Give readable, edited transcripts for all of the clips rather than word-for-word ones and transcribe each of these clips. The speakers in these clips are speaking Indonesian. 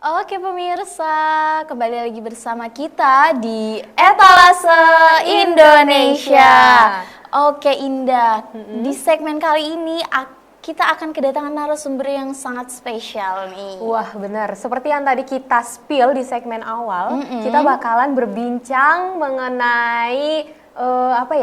Oke pemirsa, kembali lagi bersama kita di Etalase Indonesia. Oke Indah, di segmen kali ini kita akan kedatangan narasumber yang sangat spesial nih. Wah benar, seperti yang tadi kita spill di segmen awal, kita bakalan berbincang mengenai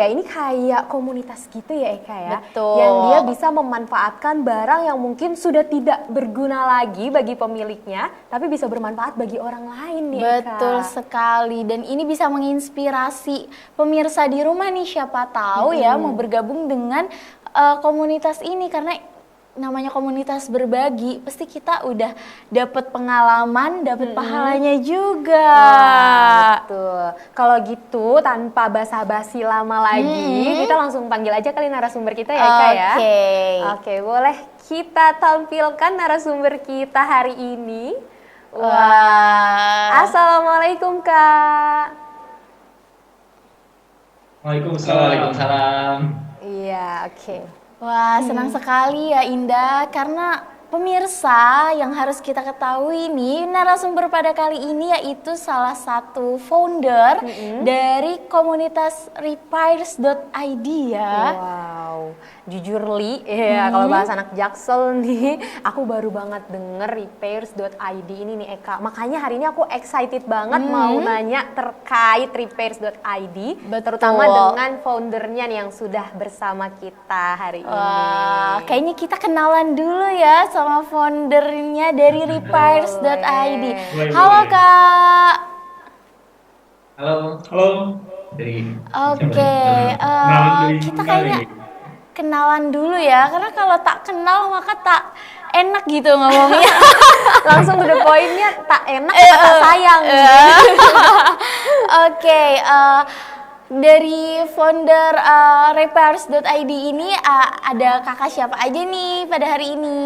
ini kayak komunitas gitu ya Eka ya. Betul. Yang dia bisa memanfaatkan barang yang mungkin sudah tidak berguna lagi bagi pemiliknya, tapi bisa bermanfaat bagi orang lain nih Eka. Betul sekali, dan ini bisa menginspirasi pemirsa di rumah nih, siapa tahu ya mau bergabung dengan komunitas ini, karena namanya komunitas berbagi, pasti kita udah dapat pengalaman, dapat pahalanya juga. Betul. Kalau gitu tanpa basa-basi lama lagi, kita langsung panggil aja kali narasumber kita ya Eka ya. Oke, boleh kita tampilkan narasumber kita hari ini. Wah. Assalamualaikum Kak. Waalaikumsalam. Iya, oke. Wah, senang sekali ya Indah, karena pemirsa yang harus kita ketahui nih, narasumber pada kali ini yaitu salah satu founder dari komunitas repairs.id ya. Wow, jujur Li, ya kalau bahas anak Jaksel nih, aku baru banget denger repairs.id ini nih Eka. Makanya hari ini aku excited banget mau nanya terkait repairs.id, terutama dengan foundernya nih yang sudah bersama kita hari ini. Wah, kayaknya kita kenalan dulu ya sama foundernya dari repairs.id. Halo Kak. Halo. Oke, kita kayaknya kenalan dulu ya, karena kalau tak kenal maka tak enak gitu ngomongnya. Langsung to the point-nya, tak enak tak sayang. Oke, dari founder repairs.id ini ada kakak siapa aja nih pada hari ini?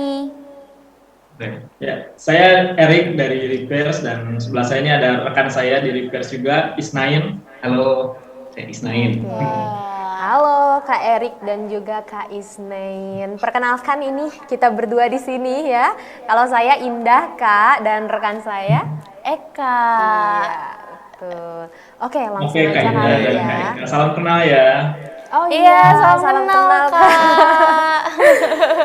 Ya, saya Erik dari Repairs dan sebelah saya ini ada rekan saya di Repairs juga, Isnain. Halo, saya Isnain. Halo Kak Erik dan juga Kak Isnain. Perkenalkan ini kita berdua di sini ya. Kalau saya Indah Kak dan rekan saya Eka. Iya, betul. Oke, langsung aja Kak kali Indah dan ya. Kak Eka. Salam kenal ya. Oh Iya, salam kenal Kak.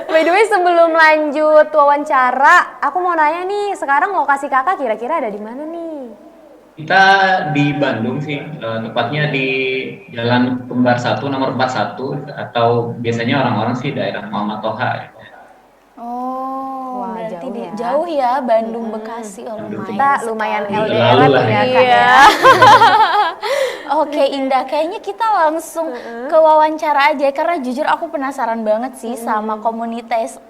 By the way, sebelum lanjut wawancara, aku mau nanya nih, sekarang lokasi kakak kira-kira ada di mana nih? Kita di Bandung sih, tepatnya di Jalan Kembar 1 nomor 41, atau biasanya orang-orang sih daerah Muhammad Toha. Oh, Wah, berarti jauh ya. jauh ya Bandung Bekasi. Oh, Kita lumayan sekali. LDR Jauh lah ya ya. Kak ya. Oke Indah, kayaknya kita langsung ke wawancara aja, karena jujur aku penasaran banget sih sama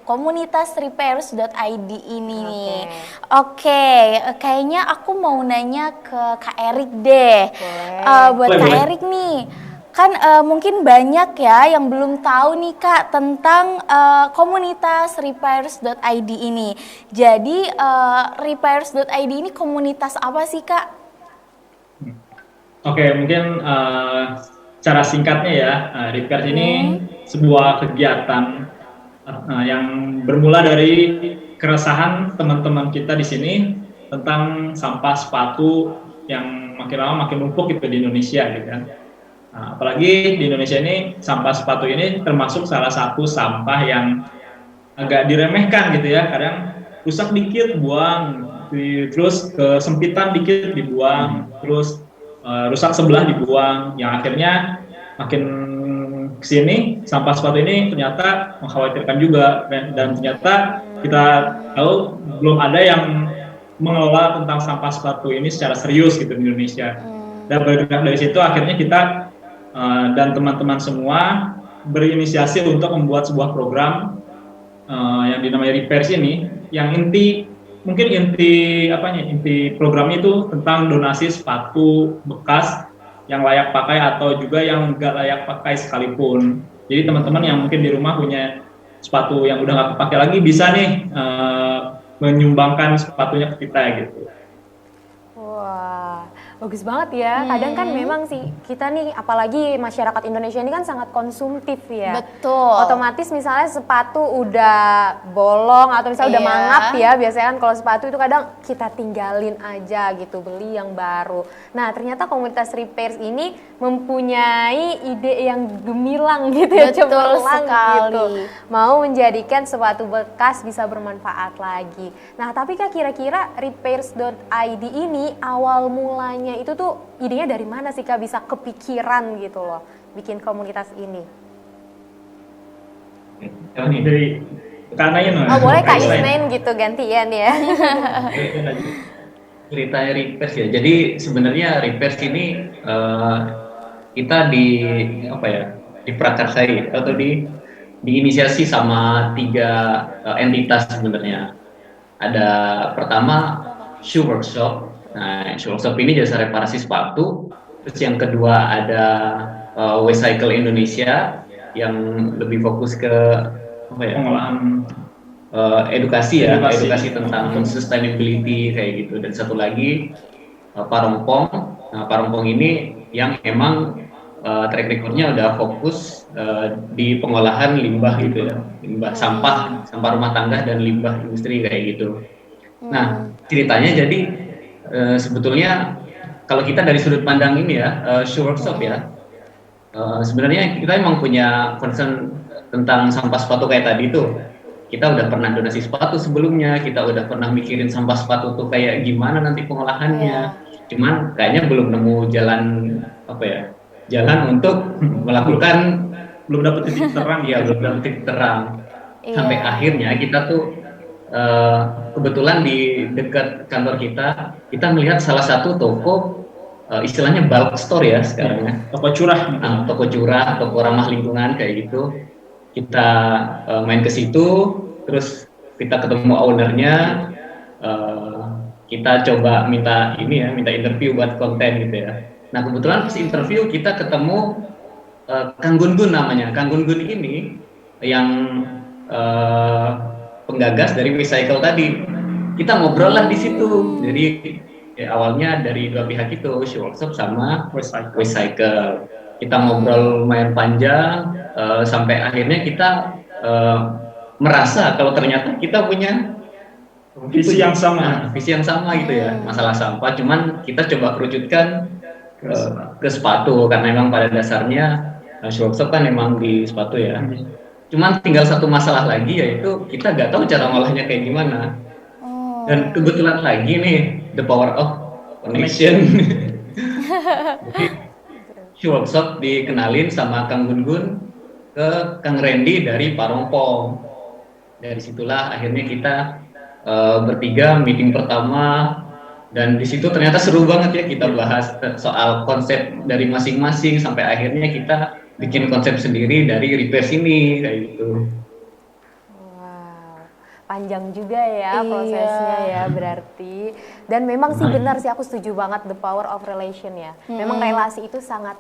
komunitas repairs.id ini nih. Oke, kayaknya aku mau nanya ke Kak Erik deh. Buat Kak Erik nih, kan mungkin banyak ya yang belum tahu nih Kak tentang komunitas repairs.id ini. Jadi repairs.id ini komunitas apa sih Kak? Oke, mungkin cara singkatnya ya, Repairs ini sebuah kegiatan yang bermula dari keresahan teman-teman kita di sini tentang sampah sepatu yang makin lama makin numpuk gitu di Indonesia gitu kan. Nah, apalagi di Indonesia ini sampah sepatu ini termasuk salah satu sampah yang agak diremehkan gitu ya, kadang rusak dikit buang, terus kesempitan dikit dibuang, terus rusak sebelah dibuang, yang akhirnya makin kesini sampah sepatu ini ternyata mengkhawatirkan juga, dan ternyata kita tahu belum ada yang mengelola tentang sampah sepatu ini secara serius gitu di Indonesia. Dan dari situ akhirnya kita dan teman-teman semua berinisiasi untuk membuat sebuah program yang dinamai Repairs ini, yang inti programnya itu tentang donasi sepatu bekas yang layak pakai atau juga yang nggak layak pakai sekalipun. Jadi teman-teman yang mungkin di rumah punya sepatu yang udah nggak kepake lagi bisa nih menyumbangkan sepatunya ke kita gitu. Wah, Bagus banget ya. Kadang kan memang sih kita nih, apalagi masyarakat Indonesia ini kan sangat konsumtif ya. Betul. Otomatis misalnya sepatu udah bolong atau misalnya udah Iya. mangap ya. Biasanya kan kalau sepatu itu kadang kita tinggalin aja gitu, beli yang baru. Nah ternyata komunitas Repairs ini mempunyai ide yang gemilang gitu ya. Betul cemerlang sekali. gitu. Mau menjadikan sepatu bekas bisa bermanfaat lagi. Nah tapi Kak, kira-kira repairs.id ini awal mulanya itu tuh idenya dari mana sih Kak bisa kepikiran gitu loh bikin komunitas ini? Dari karena ya Oh boleh Kak Ismail gitu gantian ya. Ceritanya Repairs ya. Jadi sebenarnya Repairs ini kita diprakarsai atau diinisiasi sama 3 entitas sebenarnya. Ada pertama Shoe Workshop. Nah, Shoe Workshop ini jasa reparasi sepatu. Terus yang kedua ada Wecycle Indonesia yang lebih fokus ke pengolahan edukasi tentang sustainability kayak gitu. Dan satu lagi Parompong. Nah, Parompong ini yang emang track recordnya udah fokus di pengolahan limbah gitu ya, limbah sampah rumah tangga dan limbah industri kayak gitu. Nah ceritanya jadi sebetulnya kalau kita dari sudut pandang ini ya, Shoe Workshop ya, sebenarnya kita emang punya concern tentang sampah sepatu kayak tadi tuh. Kita udah pernah donasi sepatu sebelumnya, kita udah pernah mikirin sampah sepatu tuh kayak gimana nanti pengolahannya. Cuman kayaknya belum nemu jalan untuk melakukan, belum dapat titik terang. ya belum dapat titik terang. Iya. Sampai akhirnya kita tuh kebetulan di dekat kantor kita melihat salah satu toko istilahnya bulk store ya sekarang ya. Toko curah. Toko curah, toko ramah lingkungan kayak gitu. Kita main ke situ, terus kita ketemu ownernya, kita coba minta interview buat konten gitu ya. Nah kebetulan pas interview kita ketemu Kang Gun-Gun namanya. Kang Gun-Gun ini yang penggagas dari Wecycle tadi. Kita ngobrol lah di situ. Jadi awalnya dari 2 pihak itu, Shoe Workshop sama Wecycle. Kita ngobrol lumayan panjang sampai akhirnya kita merasa kalau ternyata kita punya Visi yang sama. visi yang sama gitu ya, masalah sampah. Cuman kita coba kerucutkan ke sepatu karena memang pada dasarnya Shoe Workshop kan memang di sepatu ya. Cuman tinggal satu masalah lagi, yaitu kita nggak tahu cara ngolahnya kayak gimana. Dan kebetulan lagi nih the power of connection. Jadi, Shoe Workshop dikenalin sama Kang Gun-Gun ke Kang Randy dari Parompong. Dari situlah akhirnya kita bertiga meeting pertama, dan di situ ternyata seru banget ya, kita bahas soal konsep dari masing-masing sampai akhirnya kita bikin konsep sendiri dari Repairs ini kayak gitu. Panjang juga ya Iya. prosesnya ya berarti. Dan memang sih benar sih, aku setuju banget the power of relation ya. Memang relasi itu sangat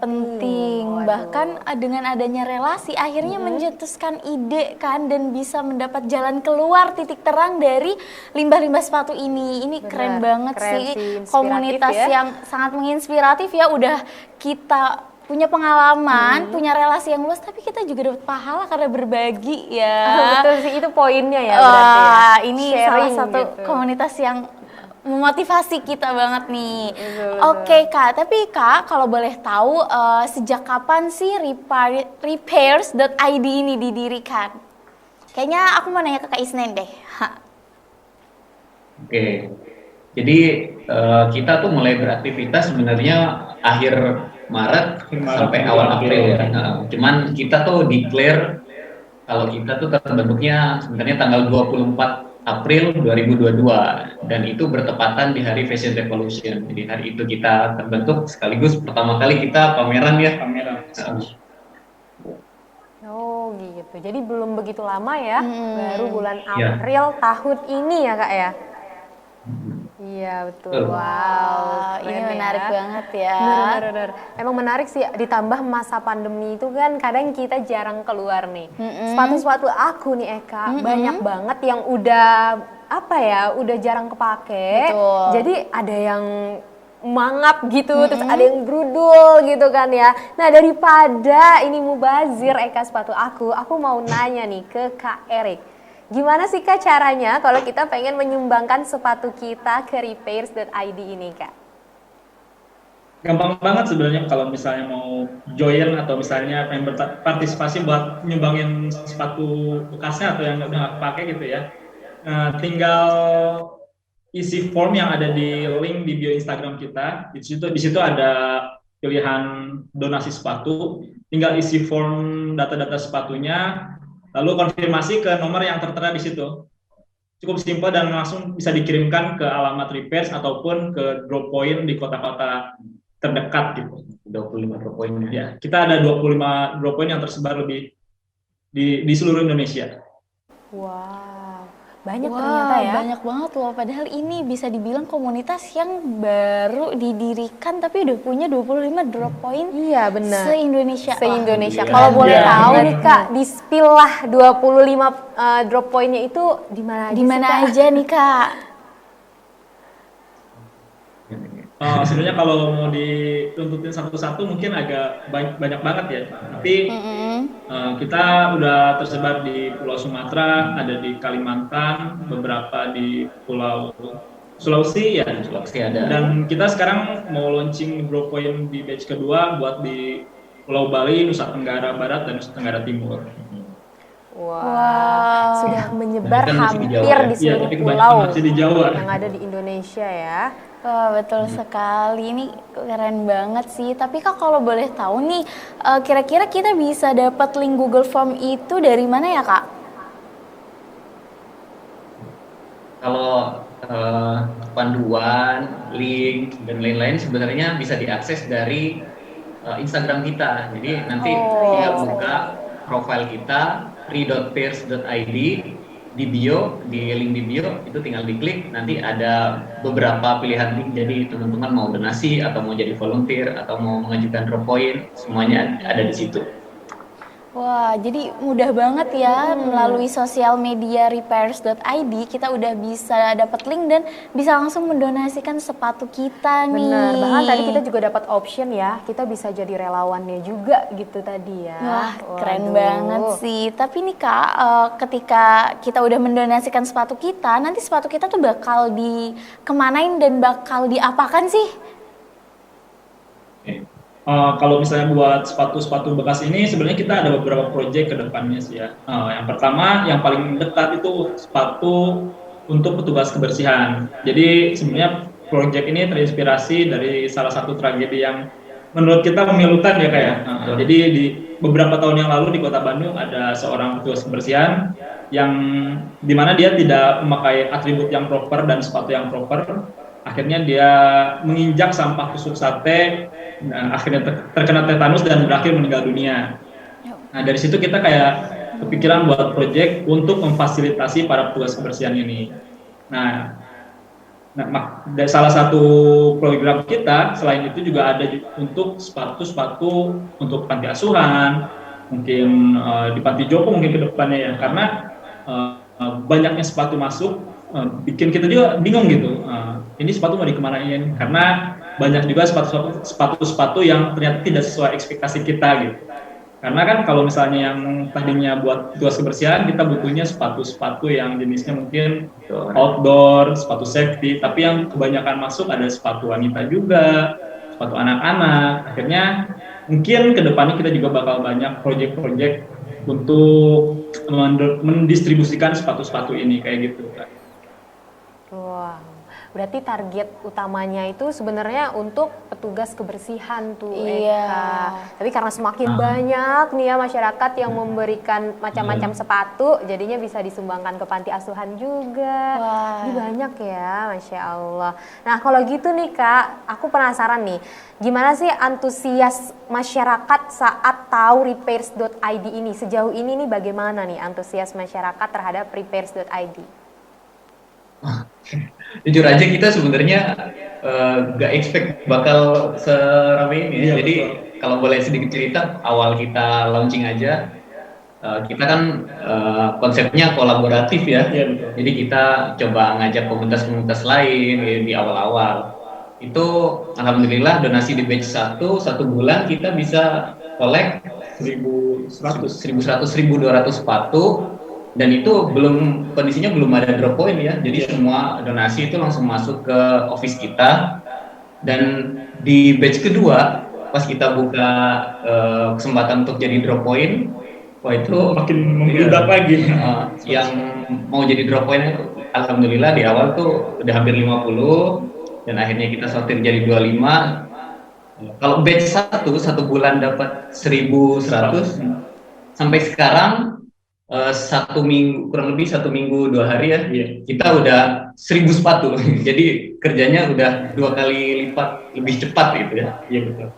penting. Waduh. Bahkan dengan adanya relasi akhirnya mencetuskan ide kan, dan bisa mendapat jalan keluar, titik terang dari limbah-limbah sepatu ini. Ini Benar, keren banget keren sih, sih, inspiratif komunitas ya. yang sangat menginspiratif ya. Udah kita punya pengalaman, punya relasi yang luas, tapi kita juga dapat pahala karena berbagi ya. Betul sih, itu poinnya ya berarti ya. Wah, ini salah Sharing satu gitu. komunitas yang memotivasi kita banget nih. Betul. Oke Kak, tapi Kak kalau boleh tahu sejak kapan sih repairs.id ini didirikan? Kayaknya aku mau nanya ke Kak Isnen deh. Oke, jadi kita tuh mulai beraktivitas sebenarnya akhir Maret sampai awal April ya. Cuman kita tuh declare kalau kita tuh terbentuknya sebenarnya tanggal 24 April 2022, dan itu bertepatan di hari Fashion Revolution. Jadi hari itu kita terbentuk, sekaligus pertama kali kita pameran ya. Oh gitu, jadi belum begitu lama ya, baru bulan Iya. April tahun ini ya Kak ya. Iya betul. Wow, ini keren menarik ya. banget ya. Benar. Emang menarik sih, ditambah masa pandemi itu kan kadang kita jarang keluar nih. Sepatu-sepatu aku nih Eka, banyak banget yang udah udah jarang kepake. Betul. Jadi ada yang mangap gitu, terus ada yang brudul gitu kan ya. Nah daripada ini mubazir Eka sepatu aku mau nanya nih ke Kak Erik. Gimana sih Kak caranya kalau kita pengen menyumbangkan sepatu kita ke repairs.id ini Kak? Gampang banget sebenarnya kalau misalnya mau join atau misalnya pengen berpartisipasi buat nyumbangin sepatu bekasnya atau yang udah nggak pakai gitu ya. Tinggal isi form yang ada di link di bio Instagram kita. Di situ ada pilihan donasi sepatu. Tinggal isi form data-data sepatunya, lalu konfirmasi ke nomor yang tertera di situ. Cukup simpel dan langsung bisa dikirimkan ke alamat repairs ataupun ke drop point di kota-kota terdekat gitu. 25 drop point-nya. Ya, kita ada 25 drop point yang tersebar lebih di seluruh Indonesia. Wow, banyak Wah, ternyata ya. banyak banget loh. Padahal ini bisa dibilang komunitas yang baru didirikan tapi udah punya 25 drop point Iya benar. se-Indonesia. Se-Indonesia. Iya. Kalau boleh Iya. tahu nih Kak, di spill lah 25 drop point-nya itu di mana aja Di sih, mana Kak? aja nih Kak? Sebenarnya kalau mau dituntutin satu-satu mungkin agak banyak banget ya. Tapi kita udah tersebar di Pulau Sumatera, ada di Kalimantan, beberapa di Pulau Sulawesi ya. Sulawesi ada. Dan kita sekarang mau launching drop point di batch kedua buat di Pulau Bali, Nusa Tenggara Barat dan Nusa Tenggara Timur. Wah, sudah menyebar Kan masih di hampir Jawa, ya? di Iya, seluruh tapi pulau kebanyakan masih di Jawa. yang ada di Indonesia ya. Wah, betul sekali. Ini keren banget sih. Tapi Kak kalau boleh tahu nih, kira-kira kita bisa dapat link Google Form itu dari mana ya Kak? Kalau panduan, link dan lain-lain sebenarnya bisa diakses dari Instagram kita. Jadi nanti tinggal buka profil kita re.pairs.id di bio, di link di bio itu tinggal diklik, nanti ada beberapa pilihan link. Jadi teman-teman mau donasi atau mau jadi volunteer atau mau mengajukan drop point, semuanya ada di situ. Wah, jadi mudah banget ya melalui sosial media repairs.id kita udah bisa dapat link dan bisa langsung mendonasikan sepatu kita nih. Benar, bahkan tadi kita juga dapat option ya, kita bisa jadi relawannya juga gitu tadi ya. Wah, keren Waduh. banget sih. Tapi nih Kak, ketika kita udah mendonasikan sepatu kita, nanti sepatu kita tuh bakal dikemanain dan bakal diapakan sih? Kalau misalnya buat sepatu-sepatu bekas ini sebenarnya kita ada beberapa proyek ke depannya sih ya. Yang pertama, yang paling dekat itu sepatu untuk petugas kebersihan. Jadi sebenarnya proyek ini terinspirasi dari salah satu tragedi yang menurut kita memilukan ya kayak. Jadi di beberapa tahun yang lalu di Kota Bandung ada seorang petugas kebersihan yang dimana dia tidak memakai atribut yang proper dan sepatu yang proper. Akhirnya dia menginjak sampah tusuk sate, akhirnya terkena tetanus dan berakhir meninggal dunia. Nah dari situ kita kayak kepikiran buat proyek untuk memfasilitasi para petugas kebersihan ini. Nah salah satu program kita selain itu juga ada untuk sepatu-sepatu untuk panti asuhan, mungkin di panti jompo mungkin ke depannya ya, karena banyaknya sepatu masuk bikin kita juga bingung gitu. Ini sepatu mau dikemanain karena banyak juga sepatu yang ternyata tidak sesuai ekspektasi kita gitu. Karena kan kalau misalnya yang tadinya buat tugas kebersihan kita butuhnya sepatu-sepatu yang jenisnya mungkin outdoor, sepatu safety, tapi yang kebanyakan masuk ada sepatu wanita juga, sepatu anak-anak. Akhirnya mungkin kedepannya kita juga bakal banyak proyek-proyek untuk mendistribusikan sepatu-sepatu ini kayak gitu. Wow, berarti target utamanya itu sebenarnya untuk petugas kebersihan tuh Iya. Eka. Tapi karena semakin banyak nih ya masyarakat yang memberikan macam-macam sepatu, jadinya bisa disumbangkan ke panti asuhan juga. Wah. Ini banyak ya, Masya Allah. Nah kalau gitu nih Kak, aku penasaran nih, gimana sih antusias masyarakat saat tahu repairs.id ini? Sejauh ini nih bagaimana nih antusias masyarakat terhadap repairs.id? Jujur aja kita sebenarnya gak expect bakal seramai ini ya. Iya, Jadi betul. kalau boleh sedikit cerita, awal kita launching aja, kita kan konsepnya kolaboratif ya. Iya, betul. Jadi kita coba ngajak komunitas-komunitas lain ya, di awal-awal. itu alhamdulillah donasi di batch satu bulan kita bisa collect 1.100 1.200 sepatu, dan itu kondisinya belum ada drop point ya, jadi semua donasi itu langsung masuk ke office kita. Dan di batch kedua pas kita buka kesempatan untuk jadi drop point, wah itu makin membludak lagi. Yang mau jadi drop point alhamdulillah di awal tuh udah hampir 50, dan akhirnya kita sortir jadi 25. Kalau batch satu bulan dapat 1.100, sampai sekarang kurang lebih 1 minggu 2 hari ya, kita udah 1.000 sepatu. Jadi kerjanya udah 2 kali lipat lebih cepat gitu ya. Iya betul.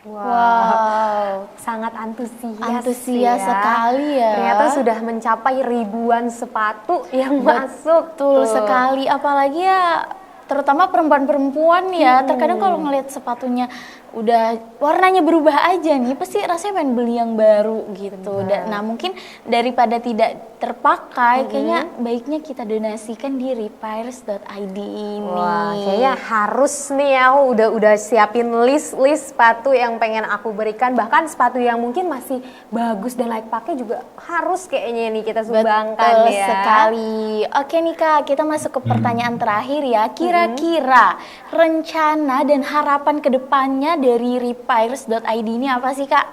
Wow, sangat antusias ya. Sekali ya. Ternyata sudah mencapai ribuan sepatu yang masuk. Betul sekali, apalagi ya terutama perempuan-perempuan ya, terkadang kalau ngelihat sepatunya udah warnanya berubah aja nih, pasti rasanya pengen beli yang baru gitu. Nah mungkin daripada tidak terpakai, kayaknya baiknya kita donasikan di repairs.id ini. Wah, kayaknya harus nih, aku udah siapin list sepatu yang pengen aku berikan, bahkan sepatu yang mungkin masih bagus dan layak pakai juga harus kayaknya nih kita sumbangkan. Betul ya. sekali. Oke nih Kak, kita masuk ke pertanyaan terakhir ya. Kira-kira rencana dan harapan kedepannya dari repairs.id ini apa sih Kak?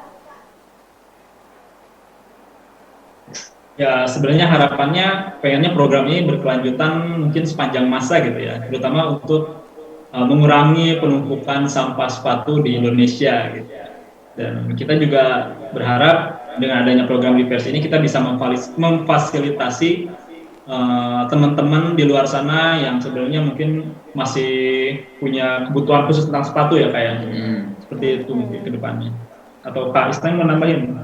Ya sebenarnya harapannya pengennya program ini berkelanjutan mungkin sepanjang masa gitu ya, terutama untuk mengurangi penumpukan sampah sepatu di Indonesia gitu. Dan kita juga berharap dengan adanya program repairs ini kita bisa memfasilitasi teman-teman di luar sana yang sebenarnya mungkin masih punya kebutuhan khusus tentang sepatu ya kayak seperti itu mungkin ke depannya. Atau Kak Istan mau nambahin?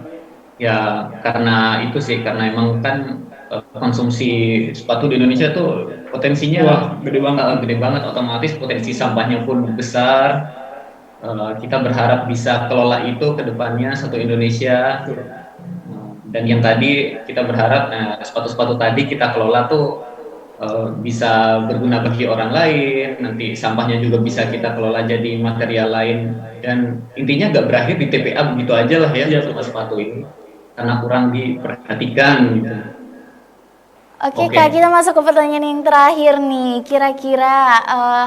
Ya karena itu sih, karena emang kan konsumsi sepatu di Indonesia tuh potensinya gede banget, otomatis potensi sampahnya pun besar. Kita berharap bisa kelola itu ke depannya satu Indonesia. Dan yang tadi kita berharap sepatu-sepatu tadi kita kelola tuh bisa berguna bagi orang lain, nanti sampahnya juga bisa kita kelola jadi material lain, dan intinya nggak berakhir di TPA begitu aja lah ya sepatu ini, karena kurang diperhatikan gitu. Oke Kak, kita masuk ke pertanyaan yang terakhir nih. Kira-kira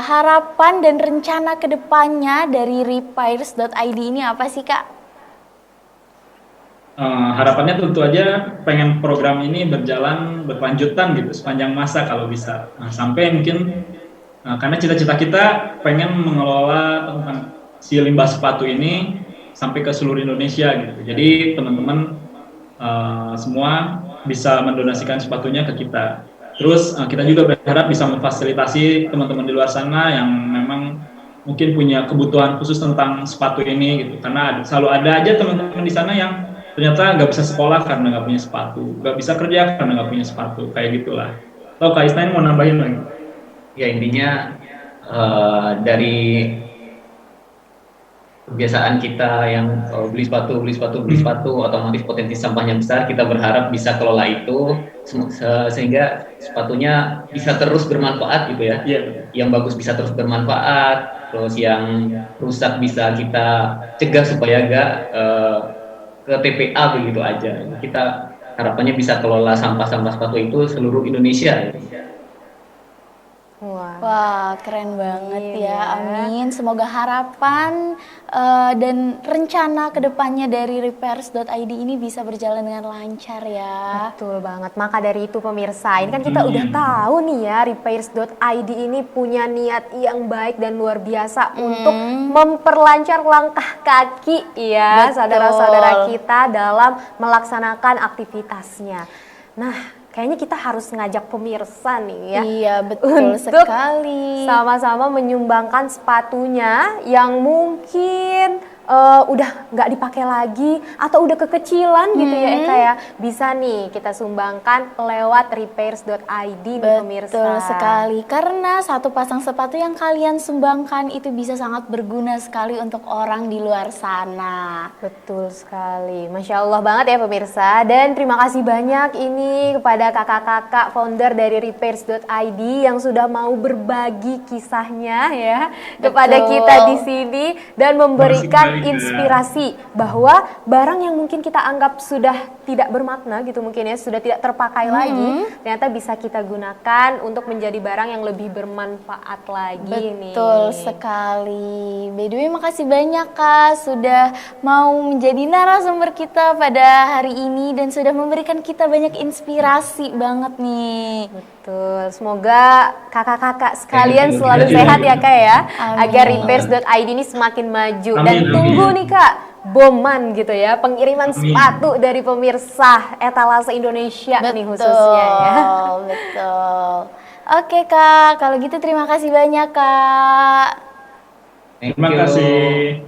harapan dan rencana kedepannya dari repairs.id ini apa sih Kak? Harapannya tentu aja pengen program ini berkelanjutan gitu sepanjang masa kalau bisa. Sampai mungkin karena cita-cita kita pengen mengelola tentang si limbah sepatu ini sampai ke seluruh Indonesia gitu. Jadi teman-teman semua bisa mendonasikan sepatunya ke kita. Terus kita juga berharap bisa memfasilitasi teman-teman di luar sana yang memang mungkin punya kebutuhan khusus tentang sepatu ini gitu. Karena selalu ada aja teman-teman di sana yang ternyata nggak bisa sekolah karena nggak punya sepatu, nggak bisa kerja karena nggak punya sepatu, kayak gitulah. Atau Kak Isnain mau nambahin lagi? Ya intinya dari kebiasaan kita yang beli sepatu, otomatis potensi sampahnya besar. Kita berharap bisa kelola itu sehingga sepatunya bisa terus bermanfaat gitu ya. Yang bagus bisa terus bermanfaat, terus yang rusak bisa kita cegah supaya nggak ke TPA begitu aja. Kita harapannya bisa kelola sampah-sampah sepatu itu seluruh Indonesia. Wah, keren banget ya, amin. Semoga harapan dan rencana kedepannya dari repairs.id ini bisa berjalan dengan lancar ya. Betul banget, maka dari itu pemirsa, ini kan kita udah tahu nih ya, repairs.id ini punya niat yang baik dan luar biasa untuk memperlancar langkah kaki ya saudara-saudara kita dalam melaksanakan aktivitasnya. Nah, kayaknya kita harus ngajak pemirsa nih ya. Iya, betul sekali. Sama-sama menyumbangkan sepatunya yang mungkin udah nggak dipakai lagi atau udah kekecilan gitu ya Eka ya, bisa nih kita sumbangkan lewat repairs.id nih pemirsa. Betul sekali, karena satu pasang sepatu yang kalian sumbangkan itu bisa sangat berguna sekali untuk orang di luar sana. Betul sekali, Masya Allah banget ya pemirsa. Dan terima kasih banyak ini kepada kakak-kakak founder dari repairs.id yang sudah mau berbagi kisahnya ya kepada kita di sini dan memberikan inspirasi bahwa barang yang mungkin kita anggap sudah tidak bermakna gitu mungkin ya, sudah tidak terpakai lagi, ternyata bisa kita gunakan untuk menjadi barang yang lebih bermanfaat lagi nih. Betul sekali. By the way, makasih banyak Kak sudah mau menjadi narasumber kita pada hari ini dan sudah memberikan kita banyak inspirasi banget nih. Betul, semoga kakak-kakak sekalian selalu sehat ya Kak ya, agar repairs.id ini semakin maju. Dan tunggu nih Kak, boman gitu ya, pengiriman sepatu dari pemirsa etalase Indonesia nih khususnya ya. Betul. Oke Kak, kalau gitu terima kasih banyak Kak. Terima kasih.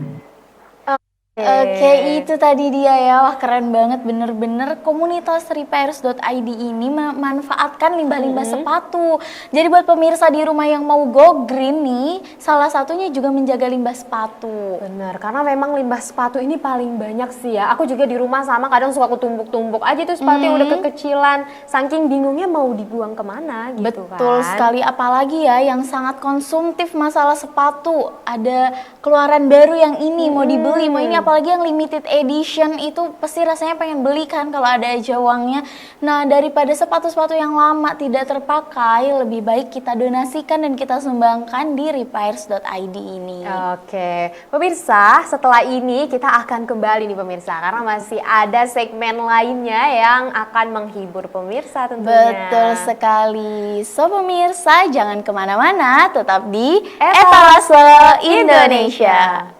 Oke, itu tadi dia ya. Wah, keren banget bener-bener komunitas repairs.id ini memanfaatkan limbah-limbah sepatu. Jadi buat pemirsa di rumah yang mau go green nih, salah satunya juga menjaga limbah sepatu. Bener, karena memang limbah sepatu ini paling banyak sih ya. Aku juga di rumah sama kadang suka kutumpuk-tumpuk aja tuh sepatu yang udah kekecilan. Saking bingungnya mau dibuang kemana gitu kan. Betul sekali, apalagi ya yang sangat konsumtif masalah sepatu. Ada keluaran baru yang ini mau dibeli, mau ini apalagi yang limited edition itu pasti rasanya pengen beli kan kalau ada aja uangnya. Nah, daripada sepatu-sepatu yang lama tidak terpakai, lebih baik kita donasikan dan kita sumbangkan di repairs.id ini. Oke, pemirsa, setelah ini kita akan kembali nih pemirsa, karena masih ada segmen lainnya yang akan menghibur pemirsa tentunya. Betul sekali. So pemirsa, jangan kemana-mana, tetap di Etalase Indonesia.